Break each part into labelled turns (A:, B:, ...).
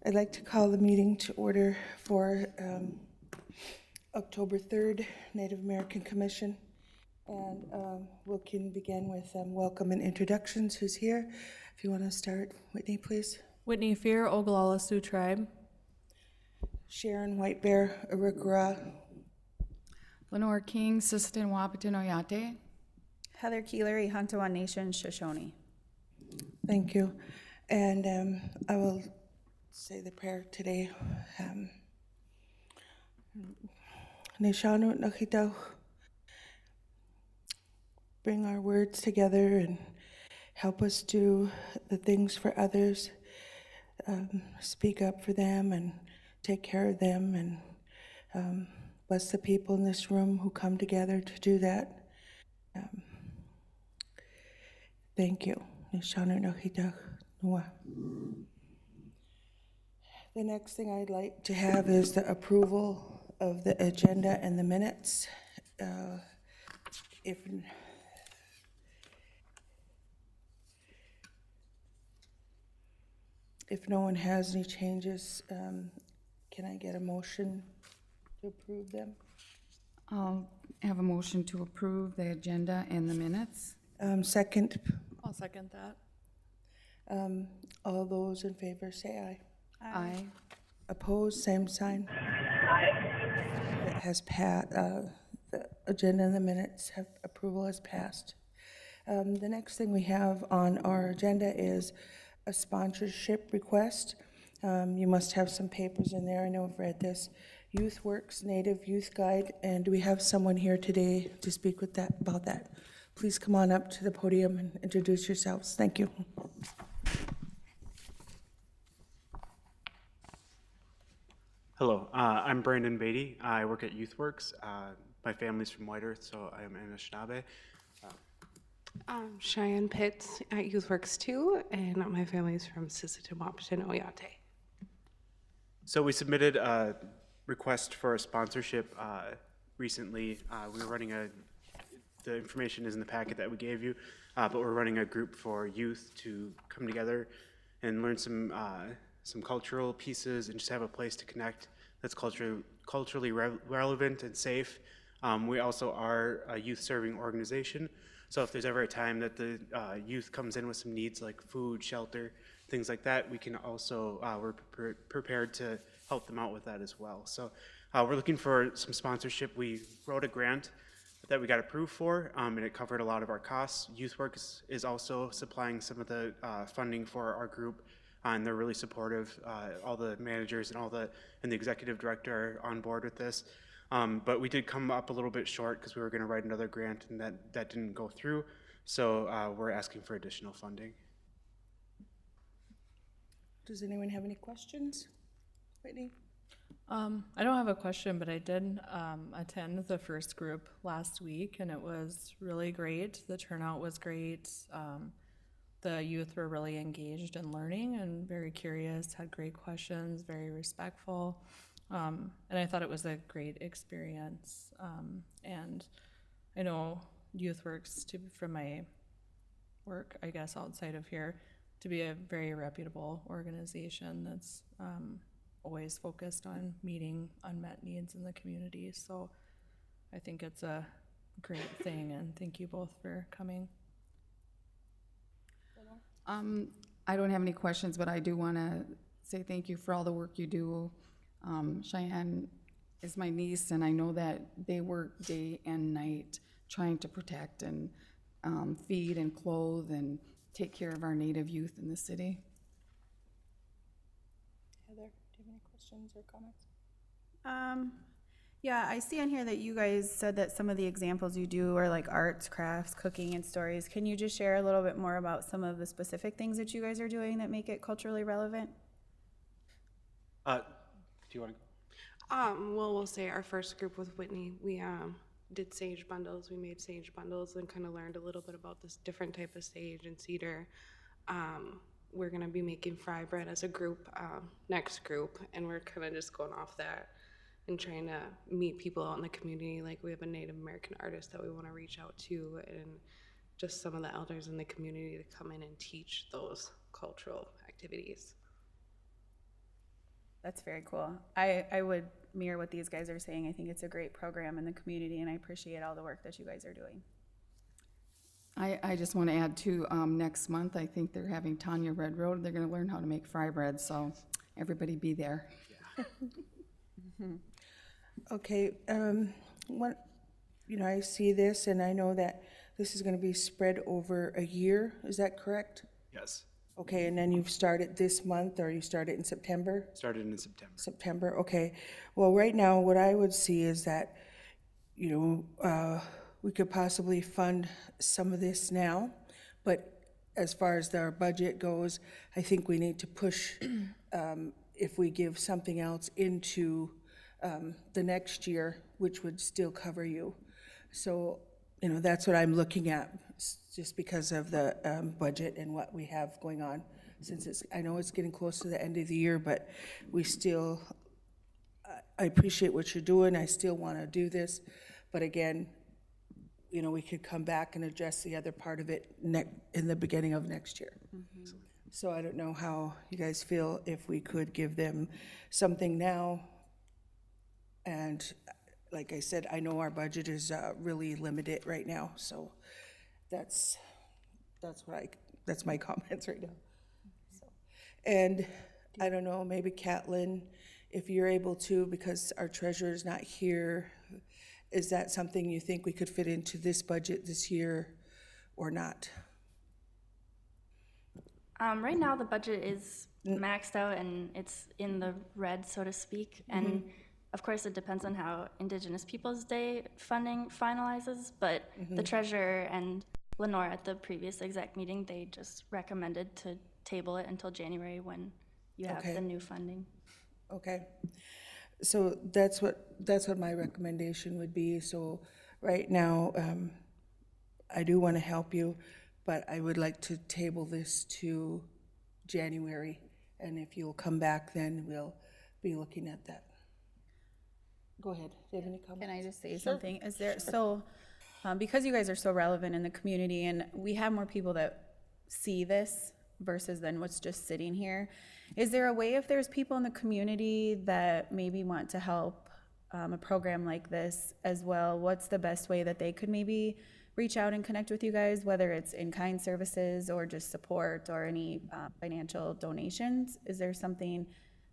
A: I'd like to call the meeting to order for October 3rd, Native American Commission. And we can begin with welcome and introductions. Who's here? If you want to start, Whitney, please.
B: Whitney Fear, Oglala Sioux Tribe.
A: Sharon White Bear, Arikara.
C: Lenore King, Sisseton Wahpeton Oyate.
D: Heather Keeler, Huntawan Nation, Shoshone.
A: Thank you. And I will say the prayer today. Neshanu Nakitau. Bring our words together and help us do the things for others, speak up for them and take care of them, and bless the people in this room who come together to do that. Thank you. The next thing I'd like to have is the approval of the agenda and the minutes. If no one has any changes, can I get a motion to approve them?
C: I'll have a motion to approve the agenda and the minutes.
A: Second,
B: I'll second that.
A: all those in favor say aye.
C: Aye.
A: Opposed, same sign. It has passed. The agenda and the minutes have approval has passed. The next thing we have on our agenda is a sponsorship request. You must have some papers in there. I know I've read this. Youth Works Native Youth Guide, and do we have someone here today to speak with that about that? Please come on up to the podium and introduce yourselves. Thank you.
E: Hello, I'm Brandon Beatty. I work at YouthWorks. My family's from White Earth, so I am Anishinaabe.
F: Cheyenne Pitts at YouthWorks 2, and my family's from Sisseton Wahpeton Oyate.
E: So we submitted a request for a sponsorship recently. We were running the information is in the packet that we gave you, but we're running a group for youth to come together and learn some cultural pieces and just have a place to connect that's culturally relevant and safe. We also are a youth serving organization, so if there's ever a time that the youth comes in with some needs like food, shelter, things like that, we can also, we're prepared to help them out with that as well. So we're looking for some sponsorship. We wrote a grant that we got approved for, and it covered a lot of our costs. YouthWorks is also supplying some of the funding for our group, and they're really supportive. All the managers and the executive director are on board with this. But we did come up a little bit short because we were going to write another grant, and that didn't go through. So we're asking for additional funding.
A: Does anyone have any questions? Whitney?
B: I don't have a question, but I did attend the first group last week, and it was really great. The turnout was great. The youth were really engaged in learning and very curious, had great questions, very respectful. And I thought it was a great experience. And I know YouthWorks, from my work, I guess, outside of here, to be a very reputable organization that's always focused on meeting unmet needs in the community. So I think it's a great thing, and thank you both for coming.
C: I don't have any questions, but I do want to say thank you for all the work you do. Cheyenne is my niece, and I know that they work day and night trying to protect and feed and clothe and take care of our Native youth in the city.
A: Heather, do you have any questions or comments?
D: Yeah, I see on here that you guys said that some of the examples you do are like arts, crafts, cooking, and stories. Can you just share a little bit more about some of the specific things that you guys are doing that make it culturally relevant?
E: Do you want to go?
F: Well, we'll say our first group with Whitney, we did sage bundles. We made sage bundles and kind of learned a little bit about this different type of sage and cedar. We're going to be making fry bread as a group, next group, and we're kind of just going off that and trying to meet people out in the community. Like, we have a Native American artist that we want to reach out to, and just some of the elders in the community to come in and teach those cultural activities.
D: That's very cool. I would mirror what these guys are saying. I think it's a great program in the community, and I appreciate all the work that you guys are doing.
C: I just want to add to, next month, I think they're having Tanya Red Road. They're going to learn how to make fry bread, so everybody be there.
A: Okay, I see this and I know that this is gonna be spread over a year, is that correct?
E: Yes,
A: Okay, and then you've started this month, or you started in September?
E: started in September.
A: September, okay. Well, right now, what I would see is that, we could possibly fund some of this now, but as far as our budget goes, I think we need to push, if we give something else into the next year, which would still cover you. So, that's what I'm looking at, just because of the budget and what we have going on. Since I know it's getting close to the end of the year, but we still, I appreciate what you're doing, I still want to do this, but again, we could come back and address the other part of it in the beginning of next year. So I don't know how you guys feel if we could give them something now. And like I said, I know our budget is really limited right now, so that's my comments right now. So, and I don't know, maybe Catlin, if you're able to, because our treasurer's not here, is that something you think we could fit into this budget this year or not?
G: Right now, the budget is maxed out and it's in the red, so to speak. And of course, it depends on how Indigenous Peoples Day funding finalizes. But the treasurer and Lenore at the previous exec meeting, they just recommended to table it until January when you have
A: Okay.
G: the new funding.
A: Okay, so that's what my recommendation would be. So right now, I do want to help you, but I would like to table this to January. And if you'll come back, then we'll be looking at that. Go ahead, do you have any comments?
D: Can I just say something? Is there, because you guys are so relevant in the community and we have more people that see this versus than what's just sitting here, is there a way, if there's people in the community that maybe want to help a program like this as well, what's the best way that they could maybe reach out and connect with you guys, whether it's in-kind services or just support or any financial donations? Is there something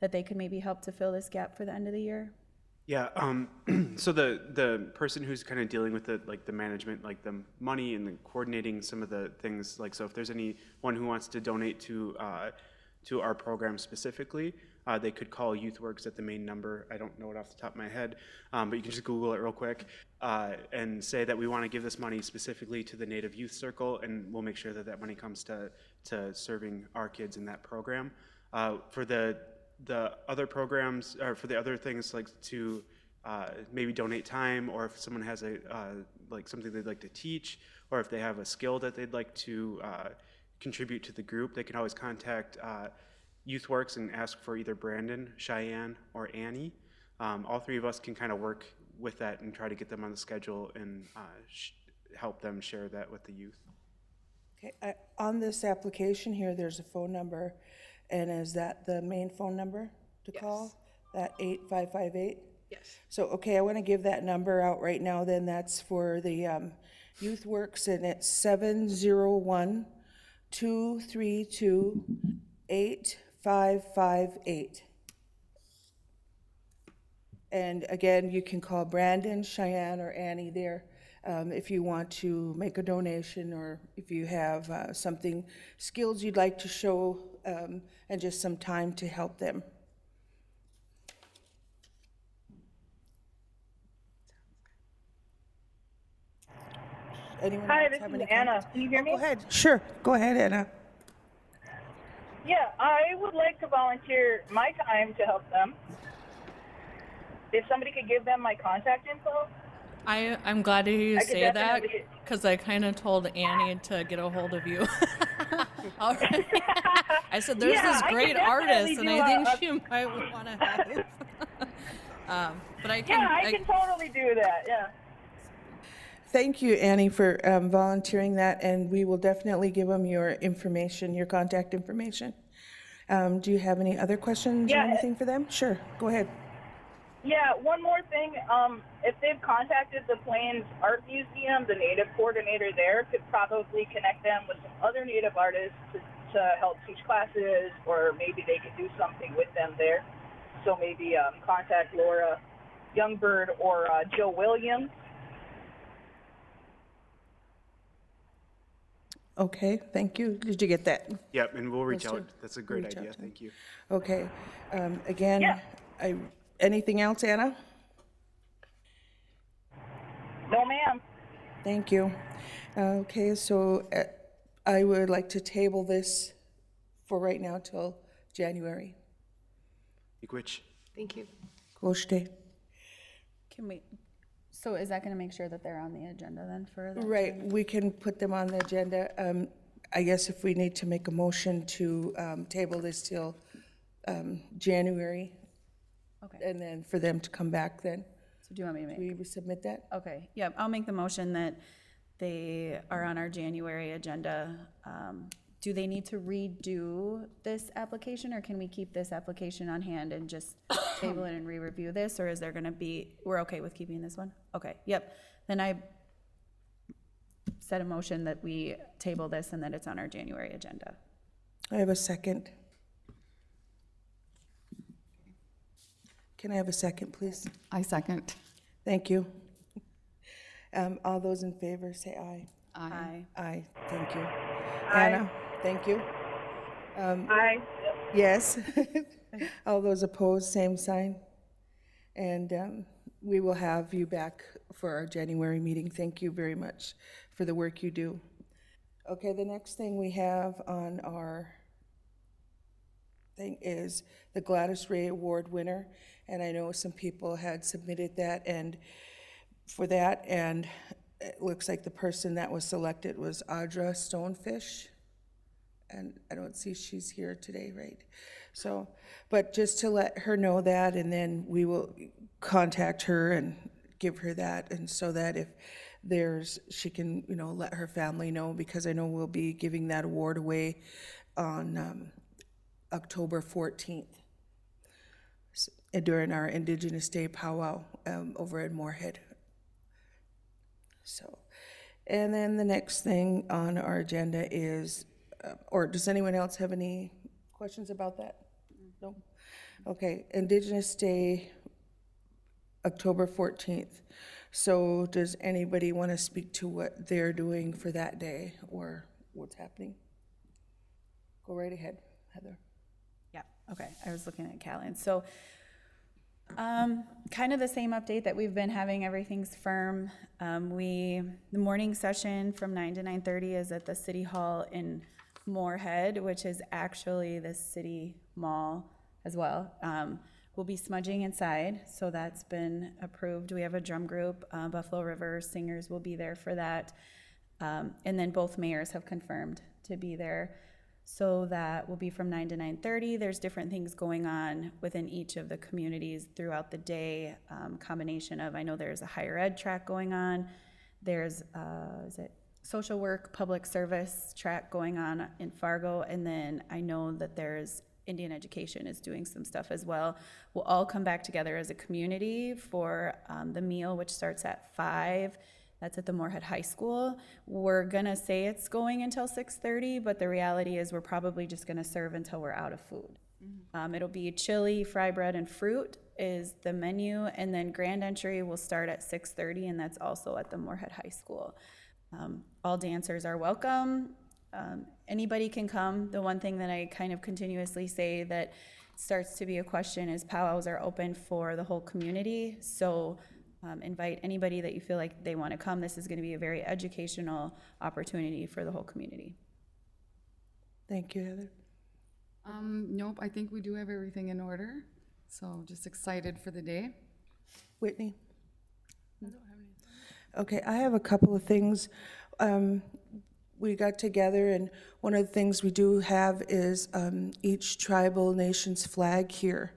D: that they could maybe help to fill this gap for the end of the year?
E: Yeah, so the person who's kind of dealing with the management, like the money and the coordinating some of the things, so if there's anyone who wants to donate to our program specifically, they could call YouthWorks at the main number. I don't know it off the top of my head, but you can just Google it real quick and say that we want to give this money specifically to the Native Youth Circle, and we'll make sure that money comes to serving our kids in that program. For the other programs, or for the other things, like to maybe donate time, or if someone has something they'd like to teach, or if they have a skill that they'd like to contribute to the group, they can always contact YouthWorks and ask for either Brandon, Cheyenne, or Annie. All three of us can kind of work with that and try to get them on the schedule and help them share that with the youth.
A: Okay, on this application here, there's a phone number, and is that the main phone number to call? That 8558?
F: Yes.
A: So, okay, I want to give that number out right now, then that's for the YouthWorks, and it's 701-232-8558. And again, you can call Brandon, Cheyenne, or Annie there if you want to make a donation, or if you have skills you'd like to show, and just some time to help them. Anyone
H: Hi,
A: else
H: this
A: have
H: is
A: any
H: Anna.
A: comments?
H: Can you hear me?
A: Go ahead. Sure. Go ahead, Anna.
H: Yeah, I would like to volunteer my time to help them. If somebody could give them my contact info.
B: I'm glad to hear you
H: I could
B: say that,
H: definitely-
B: because I kind of told Annie to get a hold of you. All right. I said, there's
H: Yeah,
B: this
H: I could
B: great
H: definitely
B: artist, and
H: do
B: I think
H: a-
B: she might want to help. But I can.
H: Yeah, I can totally do that, yeah.
A: Thank you, Annie, for volunteering that, and we will definitely give them your information, your contact information. Do you have any other questions or
H: Yeah.
A: anything for them? Sure, go ahead.
H: Yeah, one more thing. If they've contacted the Plains Art Museum, the Native coordinator there could probably connect them with some other Native artists to help teach classes, or maybe they could do something with them there. So maybe contact Laura Youngbird or Joe Williams.
A: Okay, thank you. Did you get that?
E: Yep, and we'll reach
A: Let's
E: out.
A: do-
E: That's a great
A: reach out
E: idea.
A: to them.
E: Thank you.
A: Okay, again,
H: Yeah.
A: anything else, Anna?
H: No, ma'am.
A: Thank you. Okay, so I would like to table this for right now till January.
E: Which,
F: Thank you.
A: Goshte.
D: Can we, so is that gonna make sure that they're on the agenda then for the?
A: Right, we can put them on the agenda. I guess if we need to make a motion to table this till January,
D: Okay,
A: and then for them to come back then.
D: so do you want me to make?
A: Do we submit that?
D: Okay, yep, I'll make the motion that they are on our January agenda. Do they need to redo this application, or can we keep this application on hand and just table it and re-review this, or is there gonna be, we're okay with keeping this one? Okay, yep, then I set a motion that we table this and that it's on our January agenda.
A: I have a second. Can I have a second, please?
C: I second.
A: Thank you. All those in favor, say aye.
D: Aye.
A: Aye, thank you. Anna, thank you.
H: Aye.
A: Yes. All those opposed, same sign. And we will have you back for our January meeting. Thank you very much for the work you do. Okay, the next thing we have on our thing is the Gladys Ray Award winner. And I know some people had submitted that and for that, and it looks like the person that was selected was Audra Stonefish. And I don't see she's here today, right? So, but just to let her know that, and then we will contact her and give her that, and so that if she can, let her family know, because I know we'll be giving that award away on October 14th during our Indigenous Day powwow over at Moorhead. So, and then the next thing on our agenda is, or does anyone else have any questions about that? No? Okay, Indigenous Day, October 14th. So does anybody want to speak to what they're doing for that day or what's happening? Go right ahead, Heather.
D: Yeah, okay, I was looking at Callan. So, kind of the same update that we've been having, everything's firm. The morning session from 9 to 9:30 is at the City Hall in Moorhead, which is actually the city mall as well. We'll be smudging inside, so that's been approved. We have a drum group, Buffalo River Singers will be there for that. And then both mayors have confirmed to be there. So that will be from 9 to 9:30. There's different things going on within each of the communities throughout the day. Combination of, I know there's a higher ed track going on. There's, social work, public service track going on in Fargo. And then I know that there's Indian education is doing some stuff as well. We'll all come back together as a community for the meal, which starts at 5. That's at the Moorhead High School. We're gonna say it's going until 6:30, but the reality is we're probably just gonna serve until we're out of food. It'll be chili, fry bread, and fruit is the menu, and then grand entry will start at 6:30, and that's also at the Moorhead High School. All dancers are welcome. Anybody can come. The one thing that I kind of continuously say that starts to be a question is powwows are open for the whole community. So invite anybody that you feel like they want to come. This is going to be a very educational opportunity for the whole community.
A: Thank you, Heather.
C: Nope, I think we do have everything in order. So just excited for the day.
A: Whitney? Okay, I have a couple of things. We got together, and one of the things we do have is each tribal nation's flag here,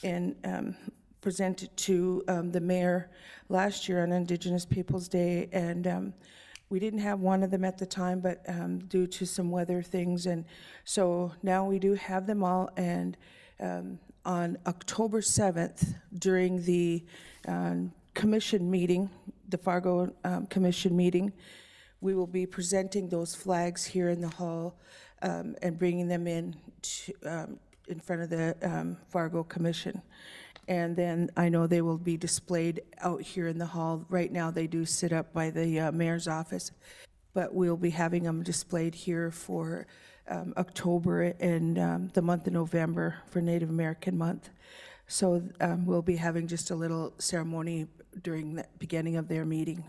A: and presented to the mayor last year on Indigenous Peoples' Day, and We didn't have one of them at the time, but due to some weather things, and so now we do have them all. And on October 7th, during the commission meeting, the Fargo commission meeting, we will be presenting those flags here in the hall and bringing them in front of the Fargo Commission. And then I know they will be displayed out here in the hall. Right now, they do sit up by the mayor's office, but we'll be having them displayed here for October and the month of November for Native American Month. So we'll be having just a little ceremony during the beginning of their meeting,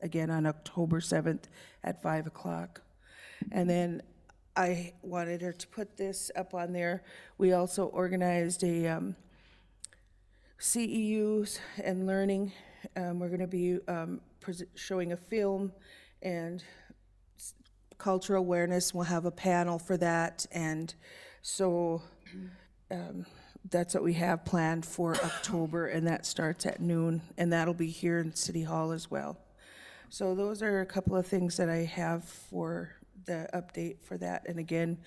A: again on October 7th at 5 o'clock. And then I wanted her to put this up on there. We also organized a CEUs and learning. We're going to be showing a film and cultural awareness. We'll have a panel for that. And so that's what we have planned for October, and that starts at noon, and that'll be here in City Hall as well. So those are a couple of things that I have for the update for that. And again,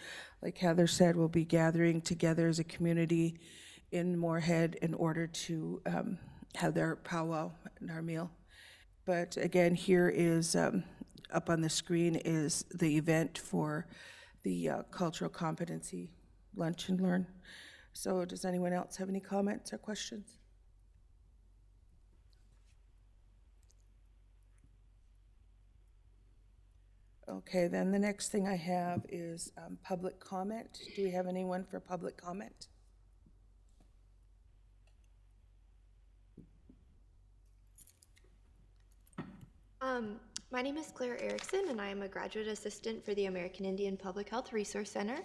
A: like Heather said, we'll be gathering together as a community in Moorhead in order to have their powwow and our meal. But again, here is, up on the screen is the event for the cultural competency lunch and learn. So does anyone else have any comments or questions? Okay, then the next thing I have is public comment. Do we have anyone for public comment?
I: My name is Claire Erickson, and I am a graduate assistant for the American Indian Public Health Resource Center.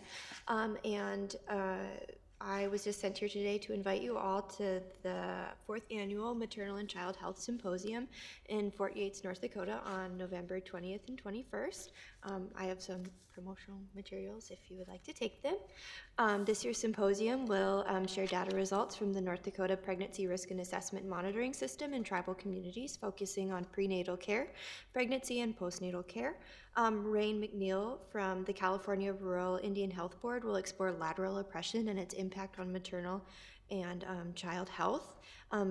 I: I was just sent here today to invite you all to the 4th Annual Maternal and Child Health Symposium in Fort Yates, North Dakota on November 20th and 21st. I have some promotional materials if you would like to take them. This year's symposium will share data results from the North Dakota Pregnancy Risk and Assessment Monitoring System in tribal communities, focusing on prenatal care, pregnancy, and postnatal care. Rain McNeil from the California Rural Indian Health Board will explore lateral oppression and its impact on maternal and child health.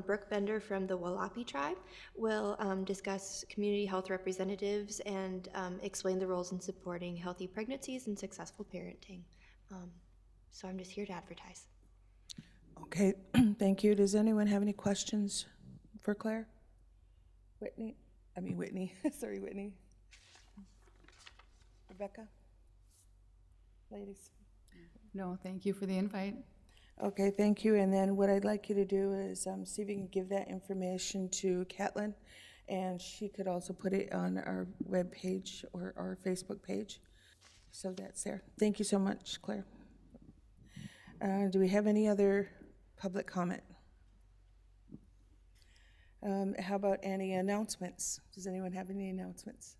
I: Brooke Bender from the Walapi tribe will discuss community health representatives and explain the roles in supporting healthy pregnancies and successful parenting. So I'm just here to advertise.
A: Okay, thank you. Does anyone have any questions for Claire? Whitney? Sorry, Whitney. Rebecca? Ladies?
C: No, thank you for the invite.
A: Okay, thank you. And then what I'd like you to do is see if you can give that information to Catlin, and she could also put it on our webpage or our Facebook page. So that's there. Thank you so much, Claire. Do we have any other public comment? How about any announcements? Does anyone have any announcements?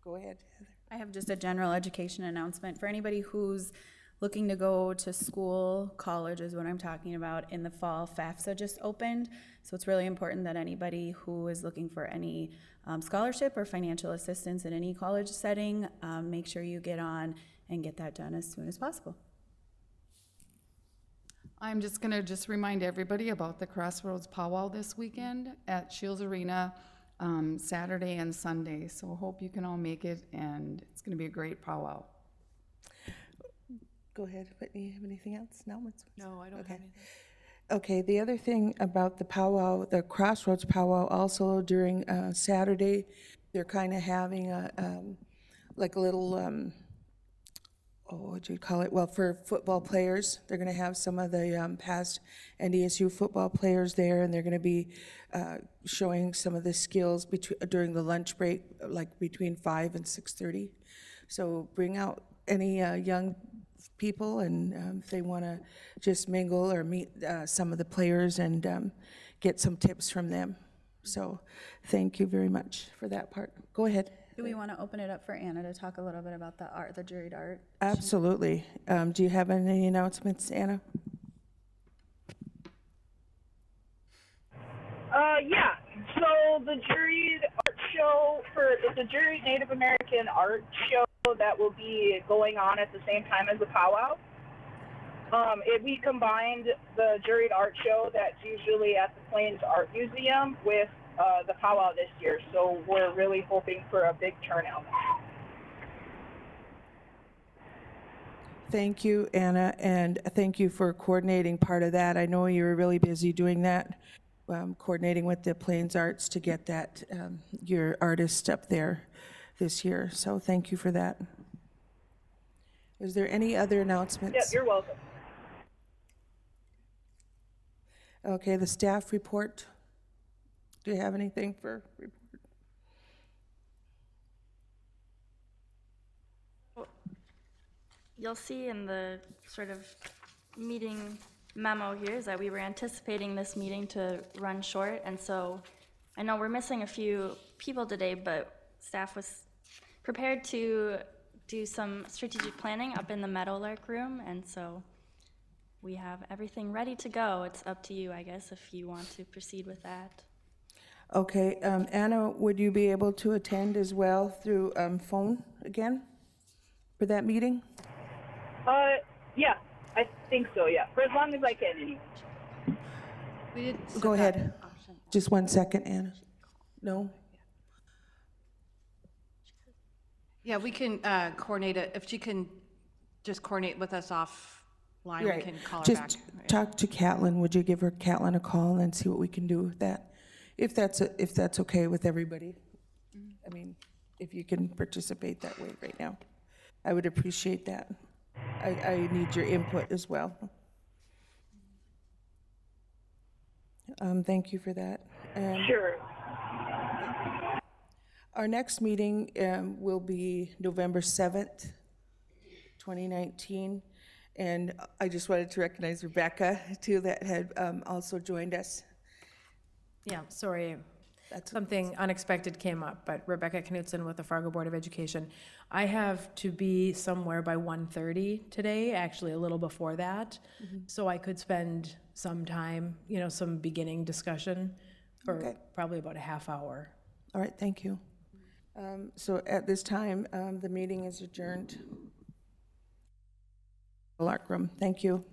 A: Go ahead, Heather.
D: I have just a general education announcement for anybody who's looking to go to school. College is what I'm talking about. In the fall, FAFSA just opened, so it's really important that anybody who is looking for any scholarship or financial assistance in any college setting, make sure you get on and get that done as soon as possible.
C: I'm just gonna remind everybody about the Crossroads Powwow this weekend at Shields Arena, Saturday and Sunday. So hope you can all make it, and it's gonna be a great powwow.
A: Go ahead, Whitney. Have anything else? No,
B: I don't have anything.
A: Okay, the other thing about the powwow, the Crossroads powwow, also during Saturday, they're kind of having a like a little, what would you call it? Well, for football players, they're going to have some of the past NDSU football players there, and they're going to be showing some of the skills during the lunch break, like between 5 and 6:30. So bring out any young people, and if they want to just mingle or meet some of the players and get some tips from them. So thank you very much for that part. Go ahead.
D: Do we want to open it up for Anna to talk a little bit about the art, the juried art?
A: Absolutely. Do you have any announcements, Anna?
H: Yeah. So the juried art show it's a Jury Native American art show that will be going on at the same time as the powwow. We combined the juried art show that's usually at the Plains Art Museum with the powwow this year, so we're really hoping for a big turnout.
A: Thank you, Anna, and thank you for coordinating part of that. I know you were really busy doing that, coordinating with the Plains Arts to get that, your artist up there this year, so thank you for that. Is there any other announcements?
H: Yep, you're welcome.
A: Okay, the staff report. Do you have anything for report?
G: You'll see in the sort of meeting memo here is that we were anticipating this meeting to run short, and so I know we're missing a few people today, but staff was prepared to do some strategic planning up in the Meadowlark room, and so we have everything ready to go. It's up to you, I guess, if you want to proceed with that.
A: Okay, Anna, would you be able to attend as well through phone again for that meeting?
H: Yeah, I think so, yeah, for as long as I can anyway.
C: We did
A: Go ahead. Just 1 second, Anna. No?
J: Yeah, we can coordinate it. If she can just coordinate with us offline, we
A: Right.
J: can call her back.
A: Just talk to Catlin. Would you give her Catlin a call and see what we can do with that? If that's okay with everybody. I mean, if you can participate that way right now. I would appreciate that. I need your input as well. Thank you for that. And
H: Sure.
A: our next meeting will be November 7th, 2019. And I just wanted to recognize Rebecca, too, that had also joined us.
K: Yeah, sorry,
A: That's
K: something unexpected came up, but Rebecca Knutson with the Fargo Board of Education. I have to be somewhere by 1:30 today, actually a little before that, so I could spend some time, some beginning discussion for
A: Okay.
K: probably about a half hour.
A: All right, thank you. So at this time, the meeting is adjourned. Lark room, thank you.